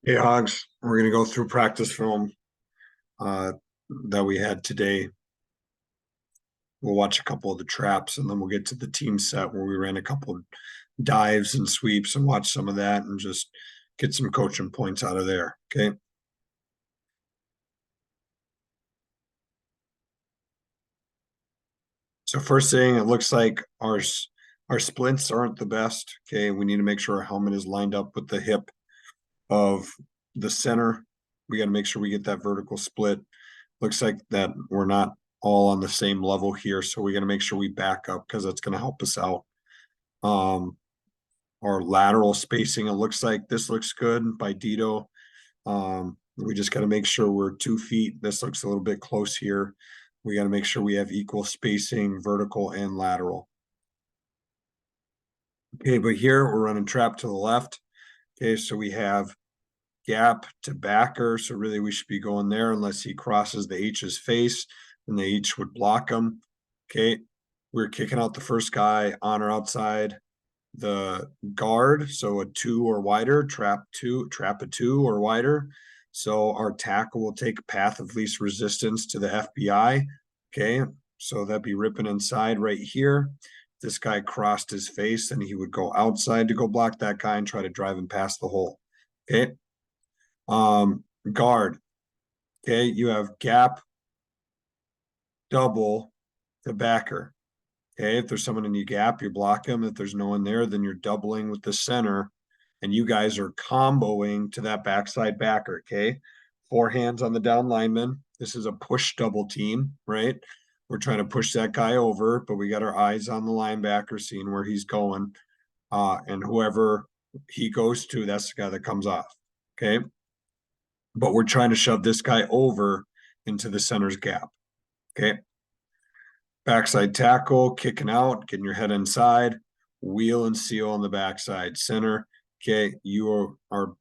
Hey, Hogs, we're going to go through practice film uh, that we had today. We'll watch a couple of the traps and then we'll get to the team set where we ran a couple of dives and sweeps and watch some of that and just get some coaching points out of there. Okay. So first thing, it looks like our splints aren't the best. Okay. We need to make sure our helmet is lined up with the hip of the center. We got to make sure we get that vertical split. Looks like that we're not all on the same level here, so we got to make sure we back up because that's going to help us out. Our lateral spacing, it looks like this looks good by Dito. We just got to make sure we're 2 feet. This looks a little bit close here. We got to make sure we have equal spacing, vertical and lateral. Okay, but here we're running trap to the left. Okay, so we have gap to backer. So really we should be going there unless he crosses the H's face and the H would block him. Okay. We're kicking out the first guy on or outside the guard. So a 2 or wider, trap a 2 or wider. So our tackle will take a path of least resistance to the FBI. Okay. So that'd be ripping inside right here. This guy crossed his face and he would go outside to go block that guy and try to drive him past the hole. Okay. Guard. Okay, you have gap, double to backer. Okay, if there's someone in your gap, you block them. If there's no one there, then you're doubling with the center, and you guys are comboing to that backside backer. Okay, 4 hands on the down lineman. This is a push double team, right? We're trying to push that guy over, but we got our eyes on the linebacker, seeing where he's going, and whoever he goes to, that's the guy that comes off. Okay, but we're trying to shove this guy over into the center's gap. Okay. Backside tackle, kicking out, getting your head inside, wheel and seal on the backside. Center. Okay. You are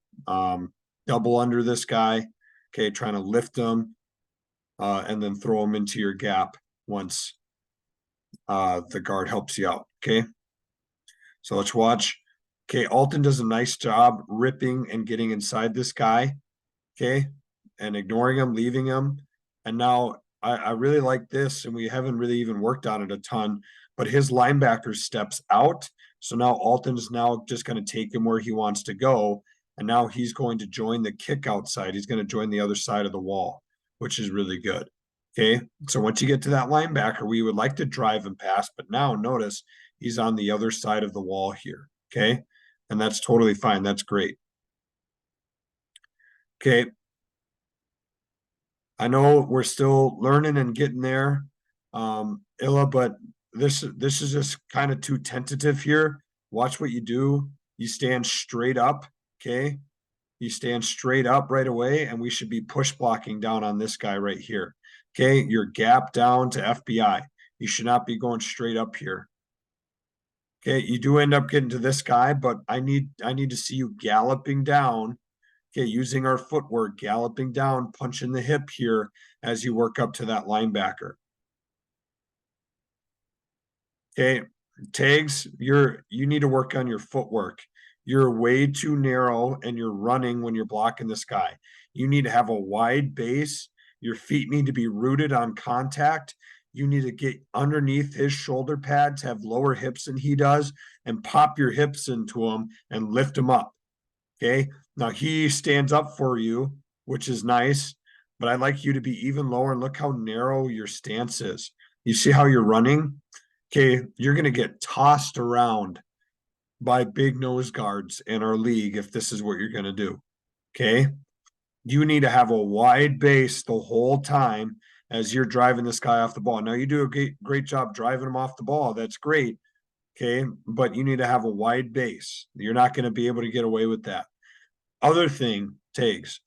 double under this guy. Okay. Trying to lift him and then throw him into your gap once the guard helps you out. Okay. So let's watch. Okay. Alton does a nice job ripping and getting inside this guy. Okay. And ignoring him, leaving him. And now I really like this, and we haven't really even worked on it a ton, but his linebacker steps out. So now Alton's now just going to take him where he wants to go. And now he's going to join the kick outside. He's going to join the other side of the wall, which is really good. Okay. So once you get to that linebacker, we would like to drive him past, but now notice he's on the other side of the wall here. Okay. And that's totally fine. That's great. Okay. I know we're still learning and getting there, Illa, but this is just kind of too tentative here. Watch what you do. You stand straight up, okay? You stand straight up right away, and we should be push blocking down on this guy right here. Okay, your gap down to FBI. You should not be going straight up here. Okay, you do end up getting to this guy, but I need to see you galloping down. Okay, using our footwork, galloping down, punching the hip here as you work up to that linebacker. Okay, tags, you need to work on your footwork. You're way too narrow and you're running when you're blocking this guy. You need to have a wide base. Your feet need to be rooted on contact. You need to get underneath his shoulder pads, have lower hips than he does, and pop your hips into him and lift him up. Okay. Now he stands up for you, which is nice, but I'd like you to be even lower and look how narrow your stance is. You see how you're running? Okay. You're going to get tossed around by big nose guards in our league if this is what you're going to do. Okay. You need to have a wide base the whole time as you're driving this guy off the ball. Now you do a great job driving him off the ball. That's great. Okay. But you need to have a wide base. You're not going to be able to get away with that. Other thing, Tags,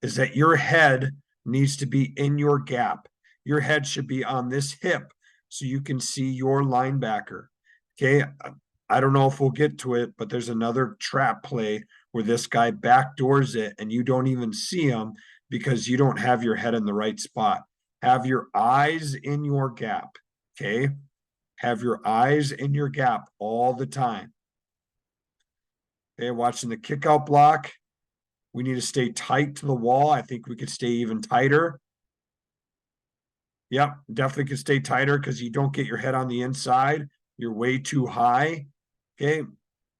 is that your head needs to be in your gap. Your head should be on this hip so you can see your linebacker. Okay. I don't know if we'll get to it, but there's another trap play where this guy backdoors it and you don't even see him because you don't have your head in the right spot. Have your eyes in your gap. Okay. Have your eyes in your gap all the time. Okay. Watching the kick out block. We need to stay tight to the wall. I think we could stay even tighter. Yep, definitely could stay tighter because you don't get your head on the inside. You're way too high. Okay.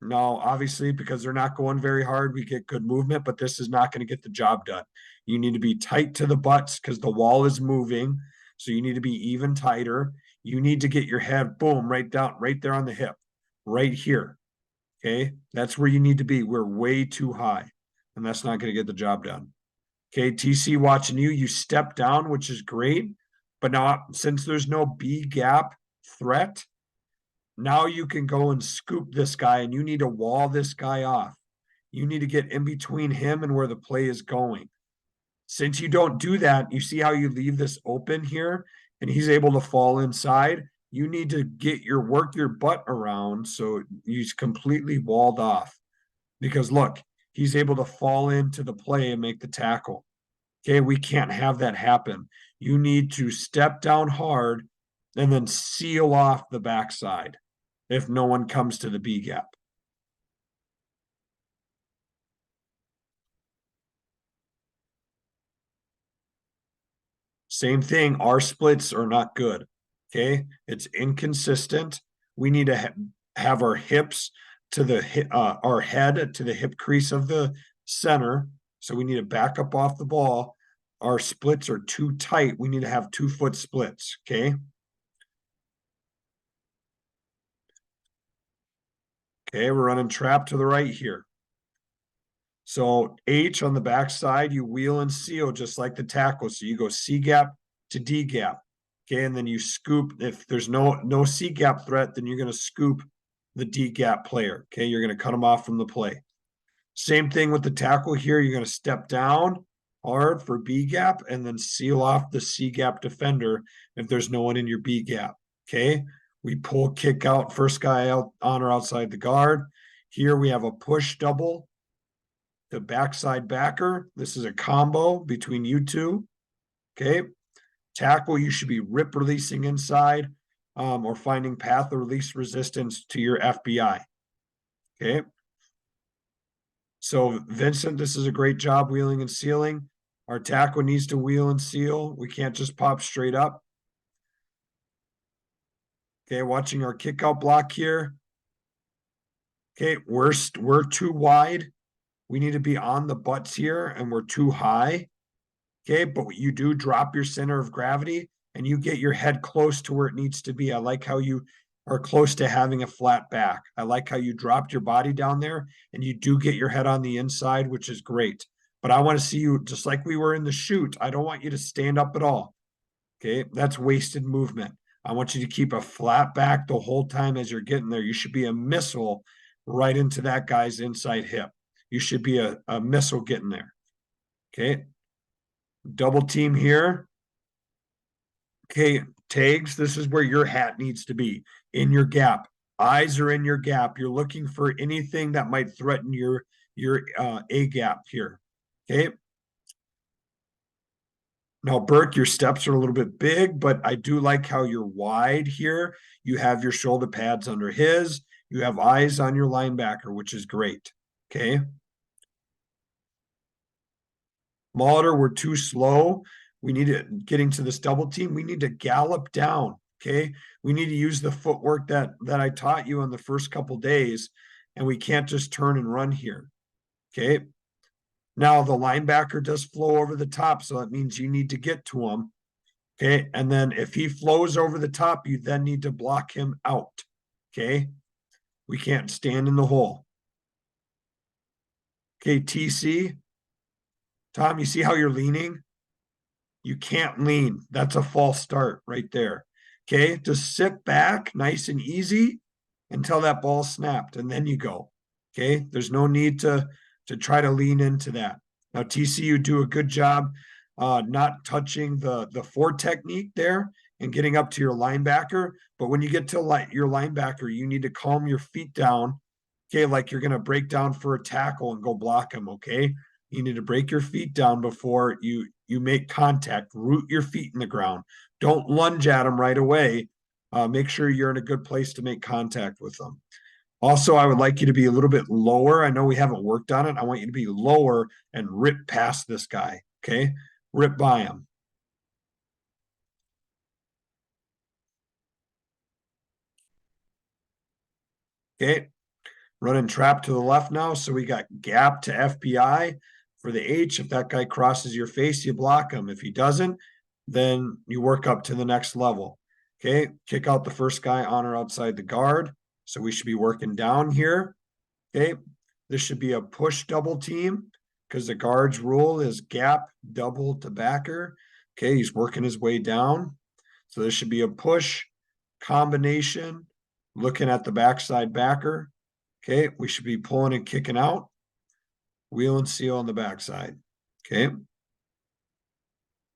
Now, obviously, because they're not going very hard, we get good movement, but this is not going to get the job done. You need to be tight to the butts because the wall is moving. So you need to be even tighter. You need to get your head, boom, right down, right there on the hip, right here. Okay. That's where you need to be. We're way too high, and that's not going to get the job done. Okay. TC watching you. You step down, which is great. But now, since there's no B gap threat, now you can go and scoop this guy, and you need to wall this guy off. You need to get in between him and where the play is going. Since you don't do that, you see how you leave this open here and he's able to fall inside. You need to work your butt around so he's completely walled off. Because look, he's able to fall into the play and make the tackle. Okay, we can't have that happen. You need to step down hard and then seal off the backside if no one comes to the B gap. Same thing, our splits are not good. Okay, it's inconsistent. We need to have our hips to the our head to the hip crease of the center. So we need to back up off the ball. Our splits are too tight. We need to have 2-foot splits. Okay. Okay, we're running trap to the right here. So H on the backside, you wheel and seal just like the tackle. So you go C gap to D gap. Okay, and then you scoop. If there's no C gap threat, then you're going to scoop the D gap player. Okay, you're going to cut them off from the play. Same thing with the tackle here. You're going to step down hard for B gap and then seal off the C gap defender if there's no one in your B gap. Okay, we pull kick out first guy out on or outside the guard. Here we have a push double. The backside backer. This is a combo between you two. Okay. Tackle, you should be rip releasing inside or finding path of release resistance to your FBI. Okay. So Vincent, this is a great job wheeling and sealing. Our tackle needs to wheel and seal. We can't just pop straight up. Okay, watching our kick out block here. Okay, we're too wide. We need to be on the butts here, and we're too high. Okay, but you do drop your center of gravity and you get your head close to where it needs to be. I like how you are close to having a flat back. I like how you dropped your body down there and you do get your head on the inside, which is great. But I want to see you just like we were in the shoot. I don't want you to stand up at all. Okay, that's wasted movement. I want you to keep a flat back the whole time as you're getting there. You should be a missile right into that guy's inside hip. You should be a missile getting there. Okay, double team here. Okay, tags, this is where your hat needs to be, in your gap. Eyes are in your gap. You're looking for anything that might threaten your A gap here. Okay. Now, Burke, your steps are a little bit big, but I do like how you're wide here. You have your shoulder pads under his. You have eyes on your linebacker, which is great. Okay. Molitor, we're too slow. We need to getting to this double team. We need to gallop down. Okay. We need to use the footwork that I taught you on the first couple days, and we can't just turn and run here. Okay. Now the linebacker does flow over the top, so that means you need to get to him. Okay. And then if he flows over the top, you then need to block him out. Okay. We can't stand in the hole. Okay, TC. Tom, you see how you're leaning? You can't lean. That's a false start right there. Okay, just sit back nice and easy until that ball snapped, and then you go. Okay, there's no need to try to lean into that. Now, TCU do a good job not touching the 4 technique there and getting up to your linebacker. But when you get to your linebacker, you need to calm your feet down. Okay, like you're going to break down for a tackle and go block him. Okay, you need to break your feet down before you make contact. Root your feet in the ground. Don't lunge at them right away. Make sure you're in a good place to make contact with them. Also, I would like you to be a little bit lower. I know we haven't worked on it. I want you to be lower and rip past this guy. Okay. Rip by him. Okay. Running trap to the left now. So we got gap to FBI for the H. If that guy crosses your face, you block him. If he doesn't, then you work up to the next level. Okay. Kick out the first guy on or outside the guard. So we should be working down here. Okay. This should be a push double team because the guard's rule is gap double to backer. Okay. He's working his way down. So this should be a push combination, looking at the backside backer. Okay. We should be pulling and kicking out. Wheel and seal on the backside. Okay.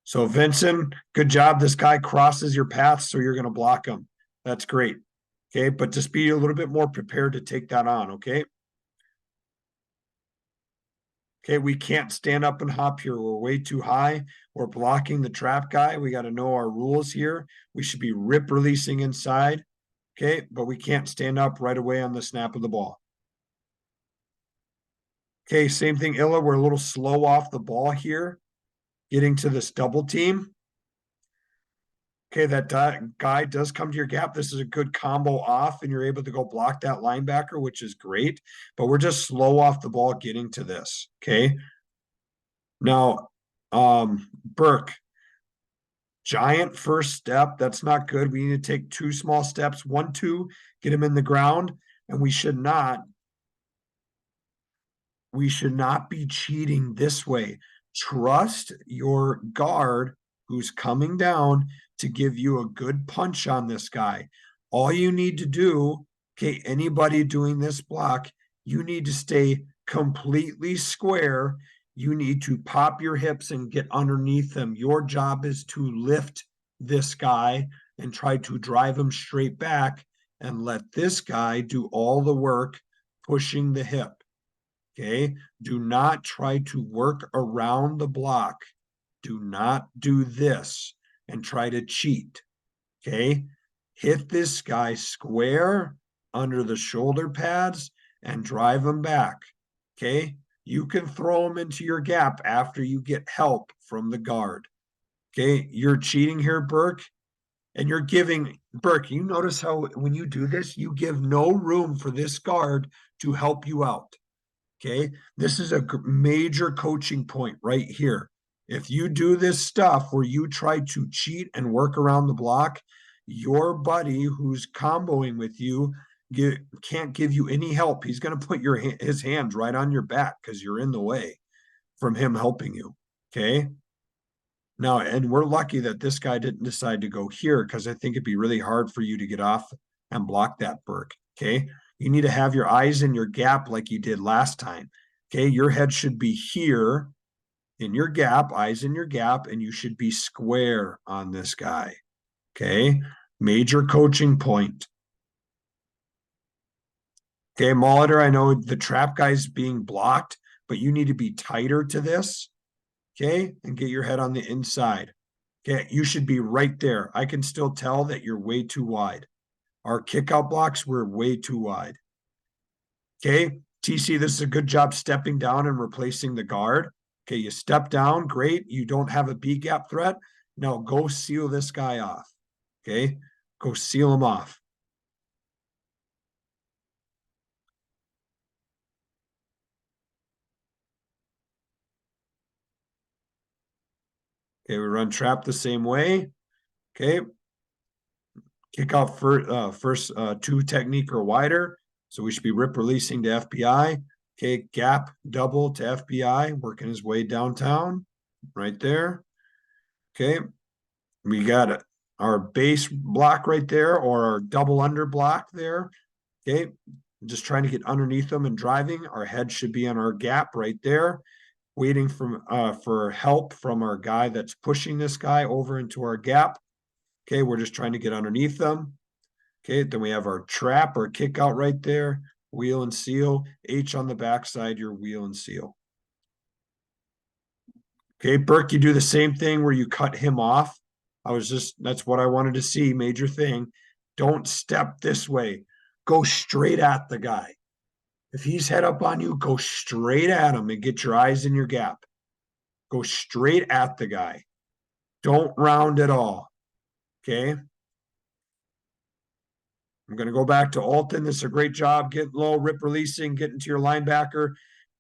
So Vincent, good job. This guy crosses your path, so you're going to block him. That's great. Okay. But just be a little bit more prepared to take that on. Okay. Okay, we can't stand up and hop here. We're way too high. We're blocking the trap guy. We got to know our rules here. We should be rip releasing inside. Okay, but we can't stand up right away on the snap of the ball. Okay, same thing, Illa. We're a little slow off the ball here, getting to this double team. Okay, that guy does come to your gap. This is a good combo off, and you're able to go block that linebacker, which is great. But we're just slow off the ball getting to this. Okay. Now, Burke, giant first step. That's not good. We need to take 2 small steps, 1, 2, get him in the ground, and we should not be cheating this way. Trust your guard who's coming down to give you a good punch on this guy. All you need to do, okay, anybody doing this block, you need to stay completely square. You need to pop your hips and get underneath them. Your job is to lift this guy and try to drive him straight back and let this guy do all the work pushing the hip. Okay. Do not try to work around the block. Do not do this and try to cheat. Okay. Hit this guy square under the shoulder pads and drive him back. Okay. You can throw him into your gap after you get help from the guard. Okay. You're cheating here, Burke, and you're giving Burke. You notice how when you do this, you give no room for this guard to help you out. Okay. This is a major coaching point right here. If you do this stuff where you try to cheat and work around the block, your buddy who's comboing with you can't give you any help. He's going to put his hands right on your back because you're in the way from him helping you. Okay. Now, and we're lucky that this guy didn't decide to go here because I think it'd be really hard for you to get off and block that, Burke. Okay. You need to have your eyes in your gap like you did last time. Okay. Your head should be here in your gap, eyes in your gap, and you should be square on this guy. Okay. Major coaching point. Okay. Molitor, I know the trap guy's being blocked, but you need to be tighter to this. Okay. And get your head on the inside. Okay. You should be right there. I can still tell that you're way too wide. Our kickout blocks were way too wide. Okay. TC, this is a good job stepping down and replacing the guard. Okay. You step down. Great. You don't have a B gap threat. Now go seal this guy off. Okay. Go seal him off. Okay. We run trap the same way. Okay. Kick out first 2 technique or wider. So we should be rip releasing to FBI. Okay, gap double to FBI, working his way downtown, right there. Okay, we got our base block right there, or our double under block there. Okay, just trying to get underneath them and driving. Our head should be on our gap right there, waiting for help from our guy that's pushing this guy over into our gap. Okay, we're just trying to get underneath them. Okay, then we have our trap or kick out right there, wheel and seal, H on the backside, your wheel and seal. Okay, Burke, you do the same thing where you cut him off. That's what I wanted to see, major thing. Don't step this way. go straight at the guy. If he's head up on you, go straight at him and get your eyes in your gap. Go straight at the guy. Don't round at all. Okay. I'm going to go back to Alton. This is a great job getting low, rip releasing, getting to your linebacker,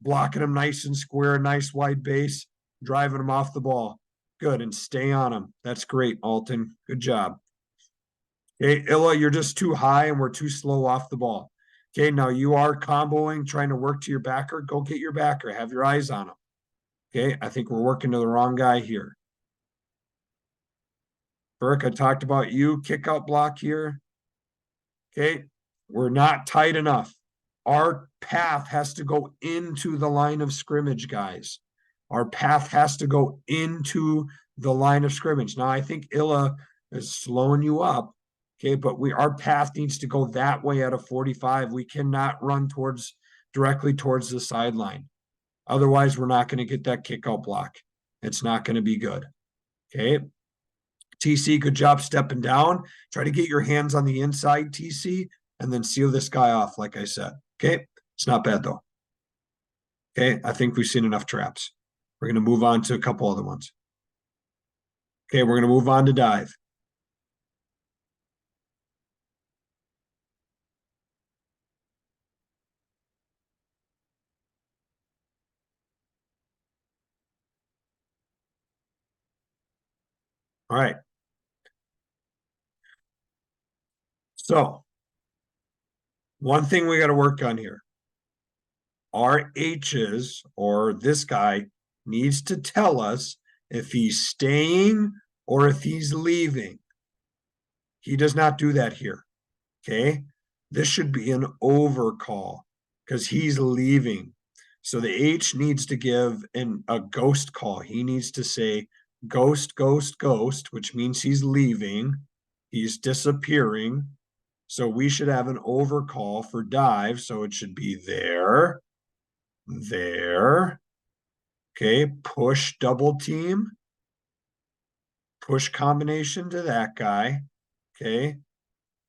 blocking him nice and square, nice wide base, driving him off the ball. Good. And stay on him. That's great, Alton. Good job. Okay, Illa, you're just too high and we're too slow off the ball. Okay, now you are comboing, trying to work to your backer. Go get your backer. Have your eyes on him. Okay, I think we're working to the wrong guy here. Burke, I talked about you. Kick out block here. Okay, we're not tight enough. Our path has to go into the line of scrimmage, guys. Our path has to go into the line of scrimmage. Now, I think Illa is slowing you up. Okay, but our path needs to go that way at a 45. We cannot run directly towards the sideline. Otherwise, we're not going to get that kick out block. It's not going to be good. Okay. TC, good job stepping down. Try to get your hands on the inside, TC, and then seal this guy off, like I said. Okay. It's not bad though. Okay. I think we've seen enough traps. We're going to move on to a couple other ones. Okay. We're going to move on to dive. All right. So, one thing we got to work on here. Our H's, or this guy, needs to tell us if he's staying or if he's leaving. He does not do that here. Okay. This should be an overcall because he's leaving. So the H needs to give a ghost call. He needs to say ghost, ghost, ghost, which means he's leaving. He's disappearing. So we should have an overcall for dive. So it should be there. Okay, push double team. Push combination to that guy. Okay.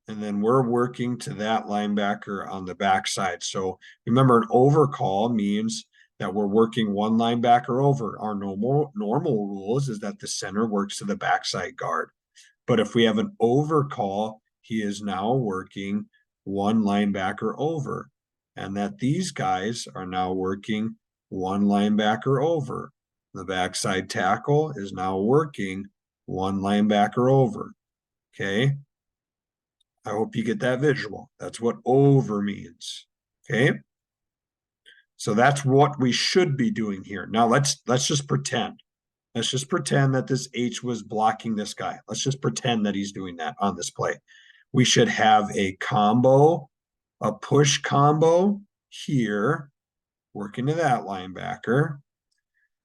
And then we're working to that linebacker on the backside. So remember, an overcall means that we're working one linebacker over. Our normal rules is that the center works to the backside guard. But if we have an overcall, he is now working one linebacker over. And that these guys are now working one linebacker over. The backside tackle is now working one linebacker over. Okay. I hope you get that visual. That's what over means. Okay. So that's what we should be doing here. Now let's just pretend. Let's just pretend that this H was blocking this guy. Let's just pretend that he's doing that on this play. We should have a combo, a push combo here, working to that linebacker.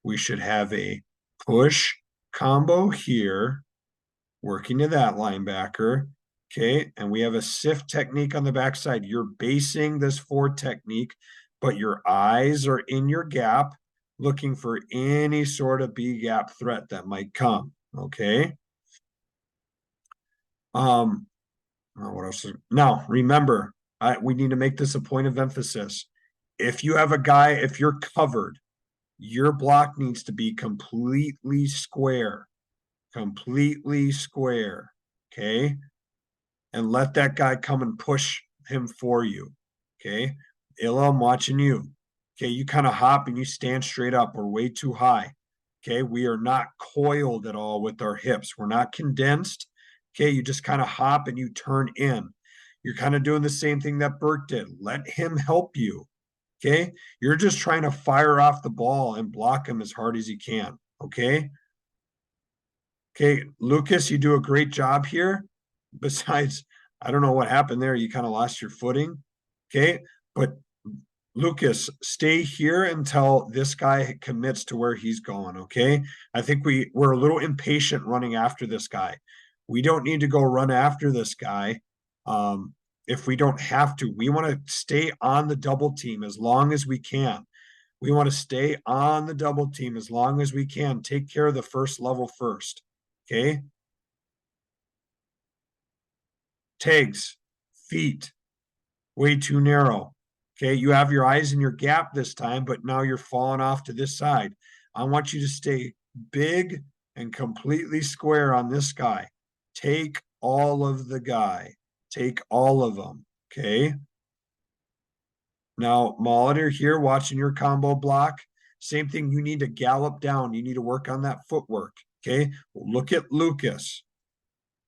We should have a push combo here, working to that linebacker. Okay, and we have a sift technique on the backside. You're basing this forward technique, but your eyes are in your gap, looking for any sort of B gap threat that might come. Okay. What else? Now, remember, we need to make this a point of emphasis. If you have a guy, if you're covered, your block needs to be completely square. Completely square. Okay. And let that guy come and push him for you. Okay. Illa, I'm watching you. Okay. You kind of hop and you stand straight up. We're way too high. Okay. We are not coiled at all with our hips. We're not condensed. Okay. You just kind of hop and you turn in. You're kind of doing the same thing that Burke did. Let him help you. Okay. You're just trying to fire off the ball and block him as hard as you can. Okay. Okay. Lucas, you do a great job here. Besides, I don't know what happened there. You kind of lost your footing. Okay. But Lucas, stay here until this guy commits to where he's going. Okay. I think we're a little impatient running after this guy. We don't need to go run after this guy. If we don't have to, we want to stay on the double team as long as we can. We want to stay on the double team as long as we can. Take care of the first level first. Okay. Tags, feet, way too narrow. Okay, you have your eyes in your gap this time, but now you're falling off to this side. I want you to stay big and completely square on this guy. Take all of the guy. Take all of them. Okay. Now, Molitor here watching your combo block. Same thing. You need to gallop down. You need to work on that footwork. Okay. Look at Lucas.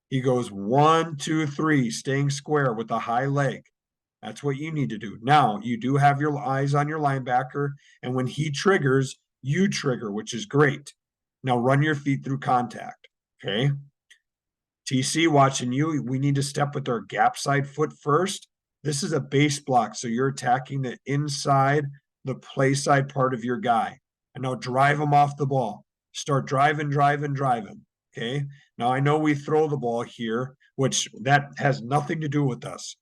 He goes 1, 2, 3, staying square with a high leg. That's what you need to do. Now, you do have your eyes on your linebacker, and when he triggers, you trigger, which is great. Now, run your feet through contact. Okay. TC watching you. We need to step with our gap side foot first. This is a base block, so you're attacking the inside, the play side part of your guy. And now drive him off the ball. Start driving, driving, driving. Okay. Now I know we throw the ball here, which that has nothing to do with us.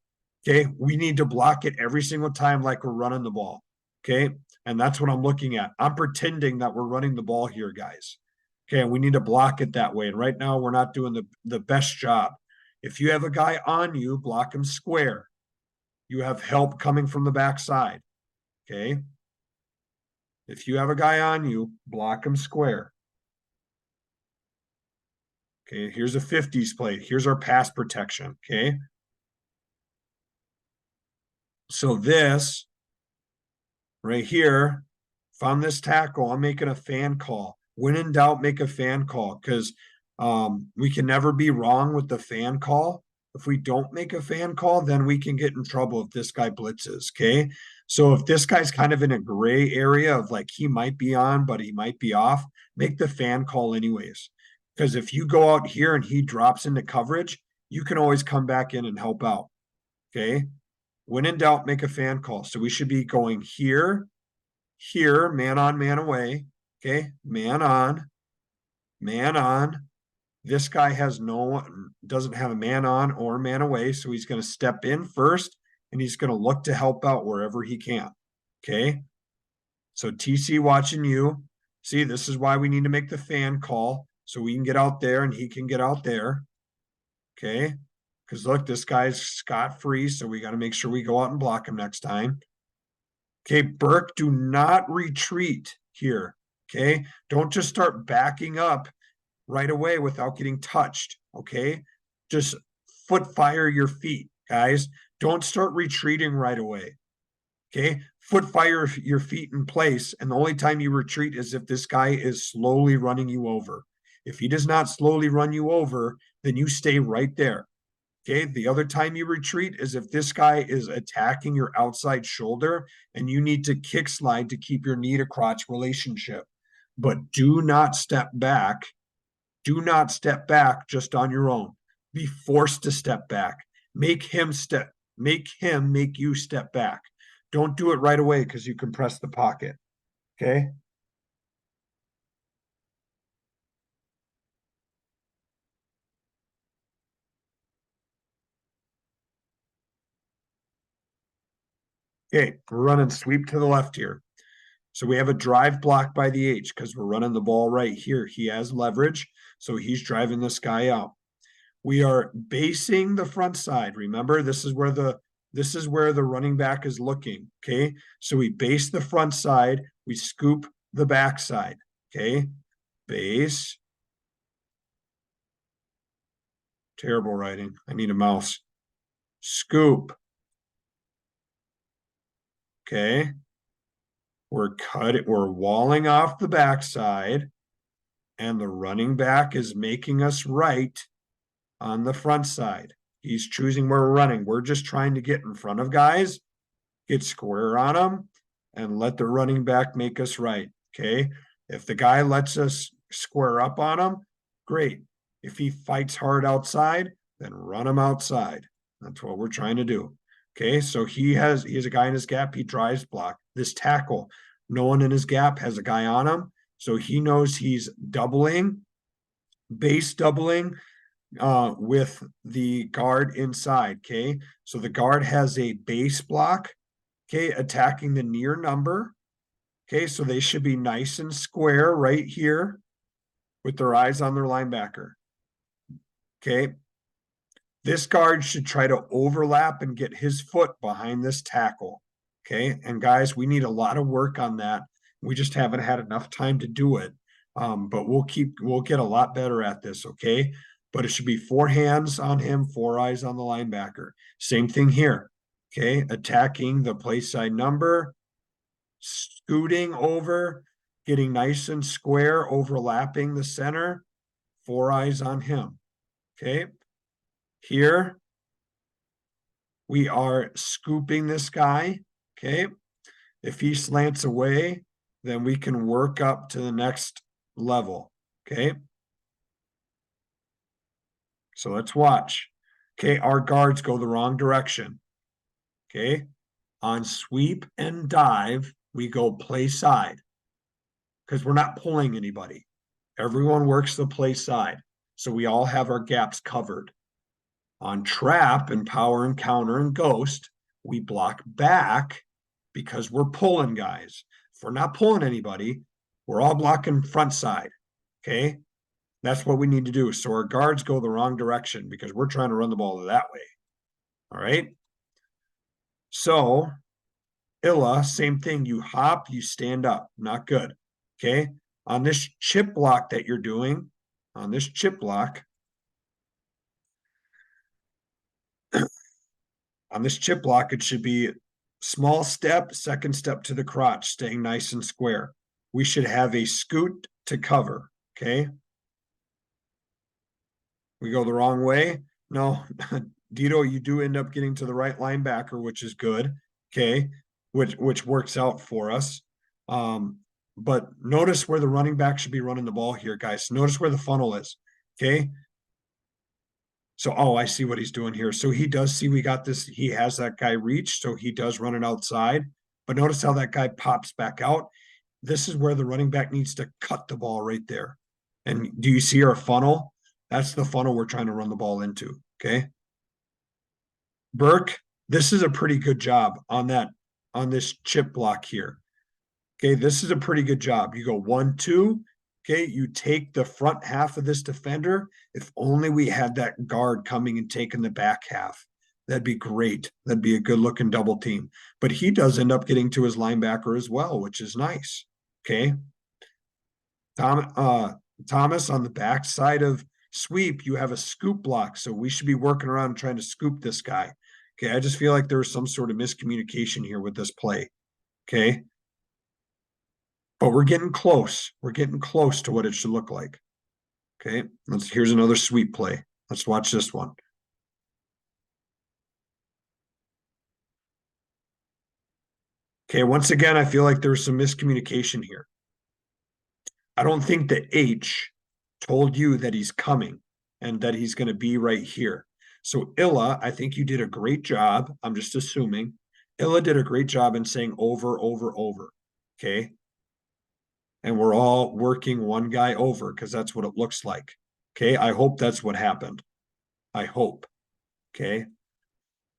Okay. We need to block it every single time like we're running the ball. Okay. And that's what I'm looking at. I'm pretending that we're running the ball here, guys. Okay. We need to block it that way. And right now we're not doing the best job. If you have a guy on you, block him square. You have help coming from the backside. Okay. If you have a guy on you, block him square. Okay, here's a 50s plate. Here's our pass protection. Okay. So this right here, if I'm this tackle, I'm making a fan call. When in doubt, make a fan call because we can never be wrong with the fan call. If we don't make a fan call, then we can get in trouble if this guy blitzes. Okay. So if this guy's kind of in a gray area of like he might be on, but he might be off, make the fan call anyways. Because if you go out here and he drops into coverage, you can always come back in and help out. Okay. When in doubt, make a fan call. So we should be going here, here, man on, man away. Okay. Man on, man on. This guy has doesn't have a man on or man away. So he's going to step in first and he's going to look to help out wherever he can. Okay. So TC watching you. See, this is why we need to make the fan call so we can get out there and he can get out there. Okay. Because look, this guy's scot-free. So we got to make sure we go out and block him next time. Okay. Burke, do not retreat here. Okay. Don't just start backing up right away without getting touched. Okay. Just foot fire your feet, guys. Don't start retreating right away. Okay. Foot fire your feet in place. And the only time you retreat is if this guy is slowly running you over. If he does not slowly run you over, then you stay right there. Okay. The other time you retreat is if this guy is attacking your outside shoulder and you need to kick slide to keep your knee to crotch relationship. But do not step back. Do not step back just on your own. Be forced to step back. Make him make you step back. Don't do it right away because you compress the pocket. Okay. Okay. We're running sweep to the left here. So we have a drive block by the H because we're running the ball right here. He has leverage. So he's driving this guy out. We are basing the front side. Remember, this is where the running back is looking. Okay. So we base the front side, we scoop the back side. Okay. Base. Terrible writing. I need a mouse. Scoop. Okay. We're walling off the backside, and the running back is making us right on the front side. He's choosing where we're running. We're just trying to get in front of guys, get square on them, and let the running back make us right. Okay. If the guy lets us square up on him, great. If he fights hard outside, then run him outside. That's what we're trying to do. Okay. So he has a guy in his gap. He drives block. This tackle, no one in his gap has a guy on him. So he knows he's doubling, base doubling with the guard inside. Okay. So the guard has a base block. Okay. Attacking the near number. Okay. So they should be nice and square right here with their eyes on their linebacker. Okay. This guard should try to overlap and get his foot behind this tackle. Okay. And guys, we need a lot of work on that. We just haven't had enough time to do it. But we'll get a lot better at this. Okay. But it should be 4 hands on him, 4 eyes on the linebacker. Same thing here. Okay. Attacking the play side number, scooting over, getting nice and square, overlapping the center, 4 eyes on him. Okay. Here, we are scooping this guy. Okay. If he slants away, then we can work up to the next level. Okay. So let's watch. Okay. Our guards go the wrong direction. Okay. On sweep and dive, we go play side because we're not pulling anybody. Everyone works the play side. So we all have our gaps covered. On trap and power and counter and ghost, we block back because we're pulling guys. If we're not pulling anybody, we're all blocking front side. Okay. That's what we need to do. So our guards go the wrong direction because we're trying to run the ball that way. All right. So Illa, same thing. You hop, you stand up. Not good. Okay. On this chip block that you're doing, on this chip block, it should be small step, second step to the crotch, staying nice and square. We should have a scoot to cover. Okay. We go the wrong way. No, Dito, you do end up getting to the right linebacker, which is good. Okay. Which works out for us. But notice where the running back should be running the ball here, guys. Notice where the funnel is. Okay. So, oh, I see what he's doing here. So he does see we got this. He has that guy reached. So he does run it outside. But notice how that guy pops back out. This is where the running back needs to cut the ball right there. And do you see our funnel? That's the funnel we're trying to run the ball into. Okay. Burke, this is a pretty good job on this chip block here. Okay. This is a pretty good job. You go 1, 2. Okay. You take the front half of this defender. If only we had that guard coming and taking the back half. That'd be great. That'd be a good looking double team. But he does end up getting to his linebacker as well, which is nice. Okay. Thomas on the back side of sweep, you have a scoop block. So we should be working around trying to scoop this guy. Okay. I just feel like there was some sort of miscommunication here with this play. Okay. But we're getting close. We're getting close to what it should look like. Okay. Here's another sweep play. Let's watch this one. Okay. Once again, I feel like there's some miscommunication here. I don't think that H told you that he's coming and that he's going to be right here. So Illa, I think you did a great job. I'm just assuming Illa did a great job in saying over, over, over. Okay. And we're all working one guy over because that's what it looks like. Okay. I hope that's what happened. I hope. Okay.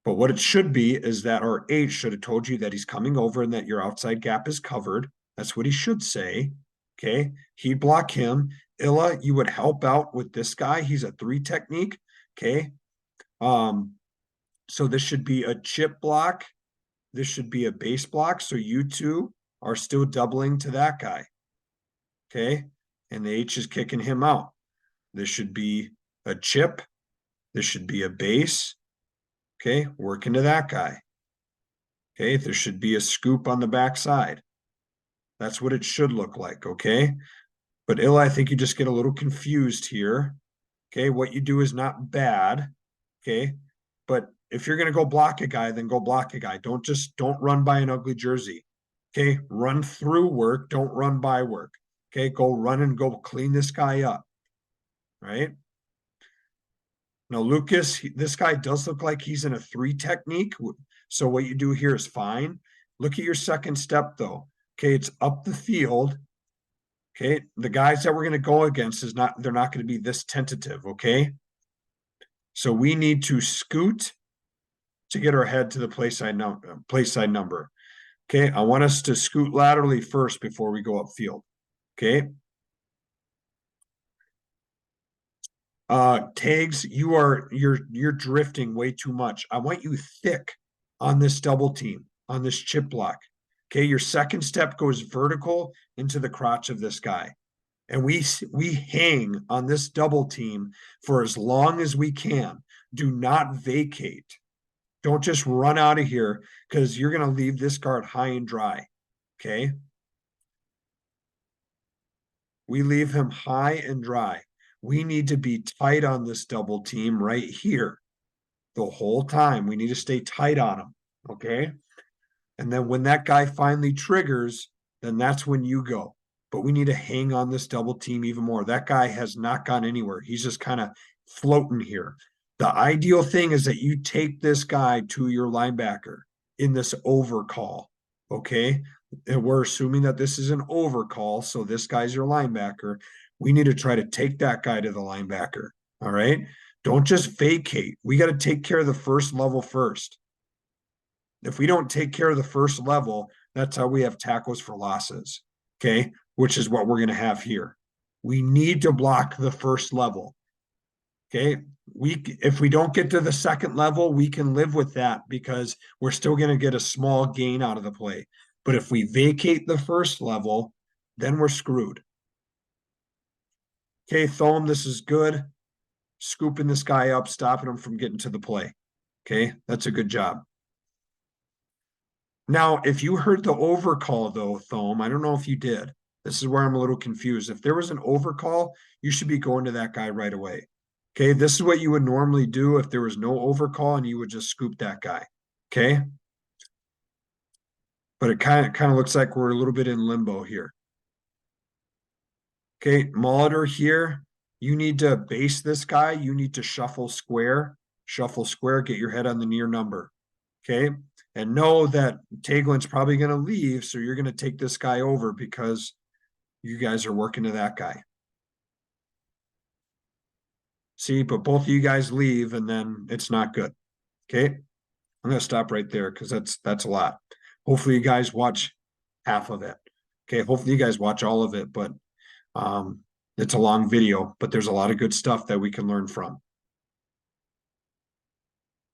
But what it should be is that our H should have told you that he's coming over and that your outside gap is covered. That's what he should say. Okay. He'd block him. Illa, you would help out with this guy. He's a 3 technique. Okay. So this should be a chip block. This should be a base block. So you two are still doubling to that guy. Okay. And the H is kicking him out. This should be a chip. This should be a base. Okay. Working to that guy. Okay. There should be a scoop on the backside. That's what it should look like. Okay. But Illa, I think you just get a little confused here. Okay. What you do is not bad. Okay. But if you're going to go block a guy, then go block a guy. Don't run by an ugly jersey. Okay. Run through work. Don't run by work. Okay. Go run and go clean this guy up. Right. Now, Lucas, this guy does look like he's in a 3 technique. So what you do here is fine. Look at your second step though. Okay. It's up the field. Okay. The guys that we're going to go against they're not going to be this tentative. Okay. So we need to scoot to get our head to the play side number. Okay. I want us to scoot laterally first before we go upfield. Okay. Tags, you're drifting way too much. I want you thick on this double team, on this chip block. Okay, your second step goes vertical into the crotch of this guy. And we hang on this double team for as long as we can. Do not vacate. Don't just run out of here because you're going to leave this guard high and dry. Okay. We leave him high and dry. We need to be tight on this double team right here the whole time. We need to stay tight on him. Okay. And then when that guy finally triggers, then that's when you go. But we need to hang on this double team even more. That guy has not gone anywhere. He's just kind of floating here. The ideal thing is that you take this guy to your linebacker in this overcall. Okay. And we're assuming that this is an overcall. So this guy's your linebacker. We need to try to take that guy to the linebacker. All right. Don't just vacate. We got to take care of the first level first. If we don't take care of the first level, that's how we have tackles for losses. Okay. Which is what we're going to have here. We need to block the first level. Okay. If we don't get to the second level, we can live with that because we're still going to get a small gain out of the play. But if we vacate the first level, then we're screwed. Okay, Thome, this is good. Scooping this guy up, stopping him from getting to the play. Okay, that's a good job. Now, if you heard the overcall though, Thome, I don't know if you did. This is where I'm a little confused. If there was an overcall, you should be going to that guy right away. Okay, this is what you would normally do if there was no overcall and you would just scoop that guy. Okay. But it kind of looks like we're a little bit in limbo here. Okay, Molitor here. You need to base this guy. You need to shuffle square, get your head on the near number. Okay. And know that Taglin's probably going to leave. So you're going to take this guy over because you guys are working to that guy. See, but both of you guys leave and then it's not good. Okay. I'm going to stop right there because that's a lot. Hopefully you guys watch half of it. Okay. Hopefully you guys watch all of it, but it's a long video, but there's a lot of good stuff that we can learn from.